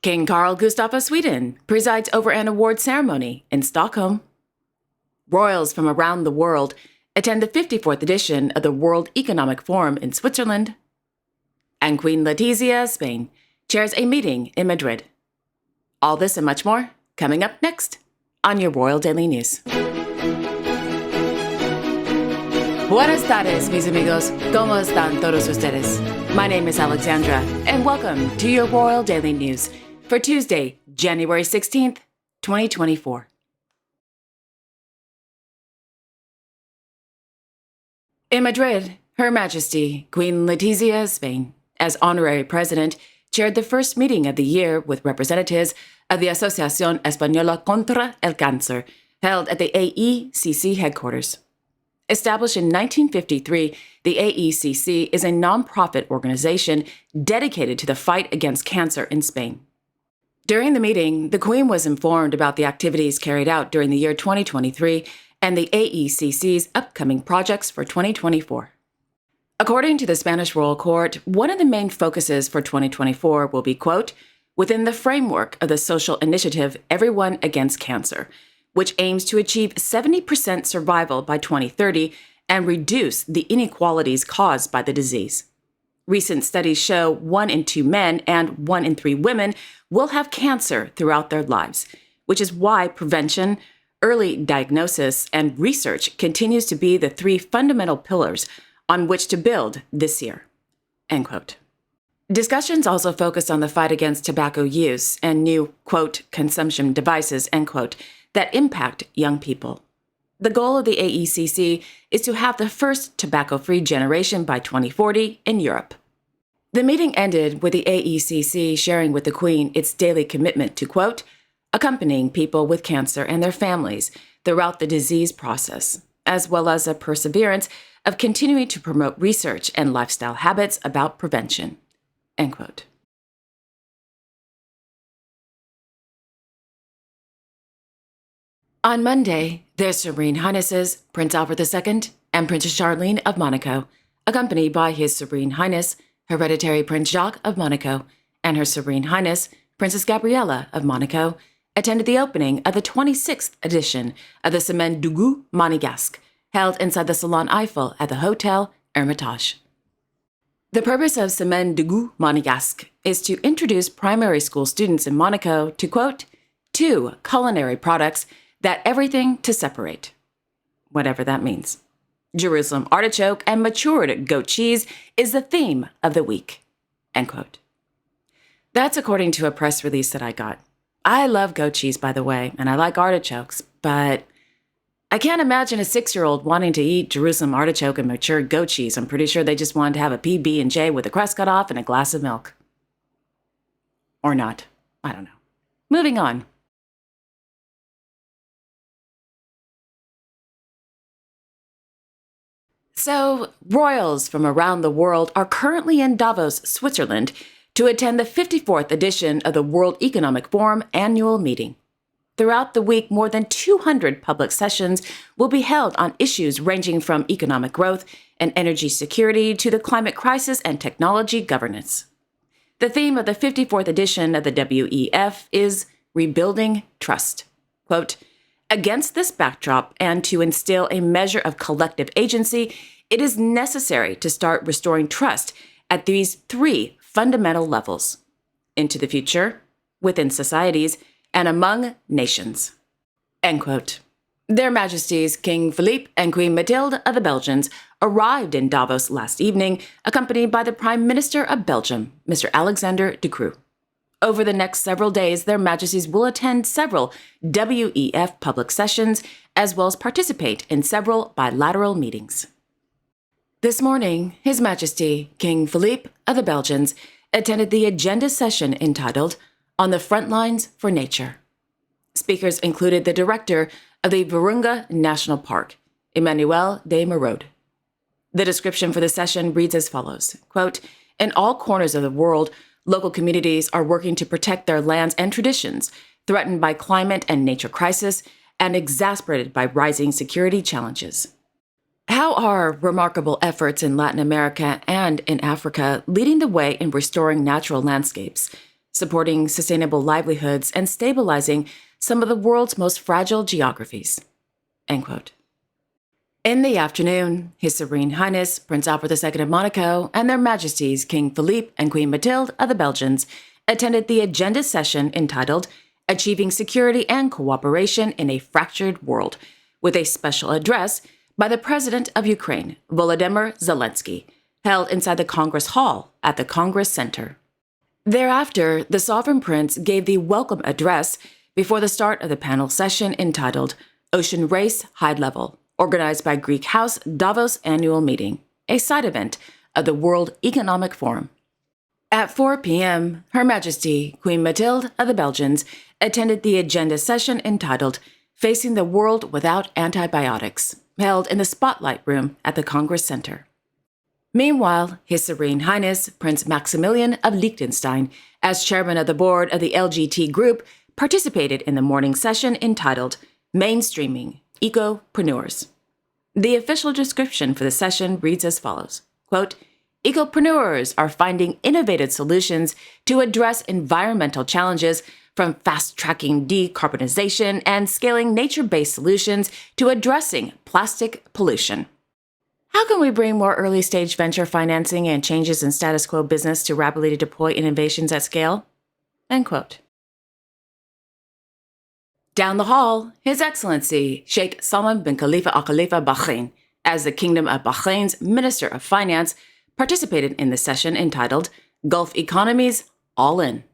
King Carl Gustaf of Sweden presides over an award ceremony in Stockholm. Royals from around the world attend the 54th edition of the World Economic Forum in Switzerland. And Queen Letizia of Spain chairs a meeting in Madrid. All this and much more coming up next on your Royal Daily News. Buenas tardes, mis amigos. ¿Cómo están todos ustedes? My name is Alexandra, and welcome to your Royal Daily News for Tuesday, January 16th, 2024. In Madrid, Her Majesty Queen Letizia of Spain, as honorary president, chaired the first meeting of the year with representatives of the Asociación Española contra el Cáncer, held at the AECC headquarters. Established in 1953, the AECC is a non-profit organization dedicated to the fight against cancer in Spain. During the meeting, the Queen was informed about the activities carried out during the year 2023 and the AECC's upcoming projects for 2024. According to the Spanish Royal Court, one of the main focuses for 2024 will be, quote, within the framework of the social initiative Everyone Against Cancer, which aims to achieve 70% survival by 2030 and reduce the inequalities caused by the disease. Recent studies show 1 in 2 men and 1 in 3 women will have cancer throughout their lives, which is why prevention, early diagnosis, and research continues to be the 3 fundamental pillars on which to build this year. End quote. Discussions also focused on the fight against tobacco use and new, quote, consumption devices, end quote, that impact young people. The goal of the AECC is to have the first tobacco-free generation by 2040 in Europe. The meeting ended with the AECC sharing with the Queen its daily commitment to, quote, accompanying people with cancer and their families throughout the disease process, as well as a perseverance of continuing to promote research and lifestyle habits about prevention, end quote. On Monday, Their Serene Highnesses, Prince Albert II and Princess Charlene of Monaco, accompanied by His Serene Highness, Hereditary Prince Jacques of Monaco, and Her Serene Highness, Princess Gabriella of Monaco, attended the opening of the 26th edition of the Semaine du Goût Monégasque, held inside the Salon Eiffel at the Hotel Hermitage. The purpose of Semaine du Goût Monégasque is to introduce primary school students in Monaco to, quote, 2 culinary products that everything to separate, whatever that means. Jerusalem artichoke and matured goat cheese is the theme of the week, end quote. That's according to a press release that I got. I love goat cheese, by the way, and I like artichokes, but I can't imagine a 6-year-old wanting to eat Jerusalem artichoke and matured goat cheese. I'm pretty sure they just wanted to have a PB&J with the crust cut off and a glass of milk. Or not. I don't know. Moving on. So, royals from around the world are currently in Davos, Switzerland, to attend the 54th edition of the World Economic Forum annual meeting. Throughout the week, more than 200 public sessions will be held on issues ranging from economic growth and energy security to the climate crisis and technology governance. The theme of the 54th edition of the WEF is Rebuilding Trust. Quote, against this backdrop and to instill a measure of collective agency, it is necessary to start restoring trust at these 3 fundamental levels: into the future, within societies, and among nations. End quote. Their Majesties King Philippe and Queen Mathilde of the Belgians arrived in Davos last evening, accompanied by the Prime Minister of Belgium, Mr. Alexander De Croo. Over the next several days, their Majesties will attend several WEF public sessions, as well as participate in several bilateral meetings. This morning, His Majesty King Philippe of the Belgians attended the agenda session entitled On the Frontlines for Nature. Speakers included the director of the Virunga National Park, Emmanuel de Merode. The description for the session reads as follows, quote, in all corners of the world, local communities are working to protect their lands and traditions, threatened by climate and nature crisis, and exasperated by rising security challenges. How are remarkable efforts in Latin America and in Africa leading the way in restoring natural landscapes, supporting sustainable livelihoods and stabilizing some of the world's most fragile geographies." End quote. In the afternoon, His Serene Highness Prince Albert II of Monaco and Their Majesties King Philippe and Queen Mathilde of the Belgians attended the agenda session entitled Achieving Security and Cooperation in a Fractured World, with a special address by the President of Ukraine, Volodymyr Zelensky, held inside the Congress Hall at the Congress Center. Thereafter, the Sovereign Prince gave the welcome address before the start of the panel session entitled Ocean Race High Level, organized by Greek House Davos Annual Meeting, a side event of the World Economic Forum. At 4 p.m., Her Majesty Queen Mathilde of the Belgians attended the agenda session entitled Facing the World Without Antibiotics, held in the Spotlight Room at the Congress Center. Meanwhile, His Serene Highness Prince Maximilian of Liechtenstein, as chairman of the board of the LGT Group, participated in the morning session entitled Mainstreaming Ecopreneurs. The official description for the session reads as follows, quote, Ecopreneurs are finding innovative solutions to address environmental challenges, from fast-tracking decarbonization and scaling nature-based solutions to addressing plastic pollution. How can we bring more early-stage venture financing and changes in status quo business to rapidly deploy innovations at scale? End quote. Down the hall, His Excellency Sheikh Salman bin Khalifa Al Khalifa Bahrain, as the Kingdom of Bahrain's Minister of Finance, participated in the session entitled Gulf Economies All In.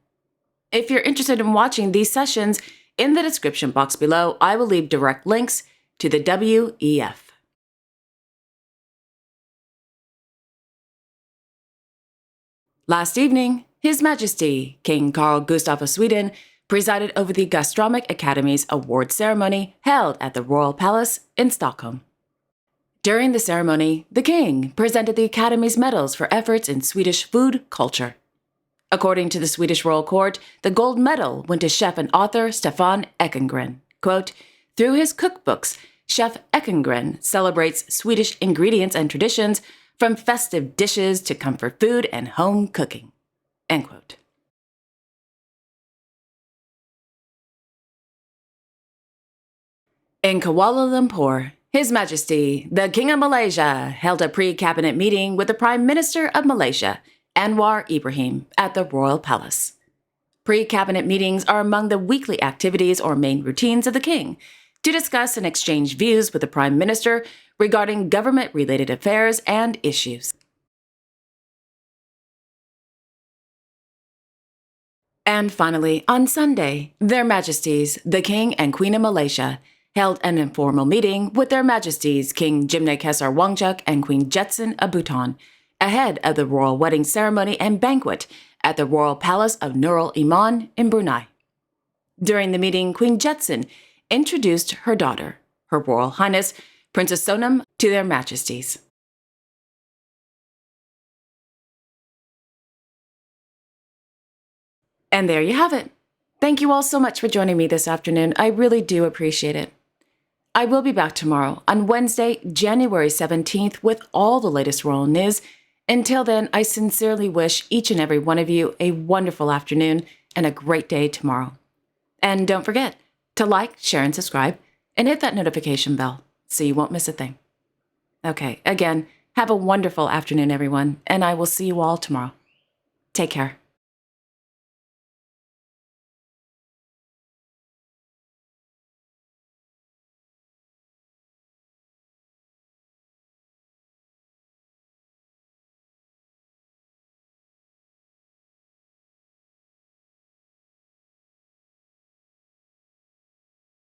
If you're interested in watching these sessions, in the description box below, I will leave direct links to the WEF. Last evening, His Majesty King Carl Gustaf of Sweden presided over the Gastronomic Academy's award ceremony held at the Royal Palace in Stockholm. During the ceremony, the King presented the Academy's medals for efforts in Swedish food culture. According to the Swedish Royal Court, the gold medal went to chef and author Stefan Ekengren. Quote, through his cookbooks, Chef Ekengren celebrates Swedish ingredients and traditions, from festive dishes to comfort food and home cooking. End quote. In Kuala Lumpur, His Majesty, the King of Malaysia, held a pre-cabinet meeting with the Prime Minister of Malaysia, Anwar Ibrahim, at the Royal Palace. Pre-cabinet meetings are among the weekly activities or main routines of the King to discuss and exchange views with the Prime Minister regarding government-related affairs and issues. And finally, on Sunday, Their Majesties, the King and Queen of Malaysia, held an informal meeting with Their Majesties King Jimny Kesar Wangchuck and Queen Jetson of Bhutan, ahead of the royal wedding ceremony and banquet at the Royal Palace of Nurul Iman in Brunei. During the meeting, Queen Jetson introduced her daughter, Her Royal Highness Princess Sonam, to Their Majesties. And there you have it. Thank you all so much for joining me this afternoon. I really do appreciate it. I will be back tomorrow on Wednesday, January 17th with all the latest royal news. Until then, I sincerely wish each and every one of you a wonderful afternoon and a great day tomorrow. And don't forget to like, share, and subscribe, and hit that notification bell so you won't miss a thing. Okay, again, have a wonderful afternoon, everyone, and I will see you all tomorrow. Take care.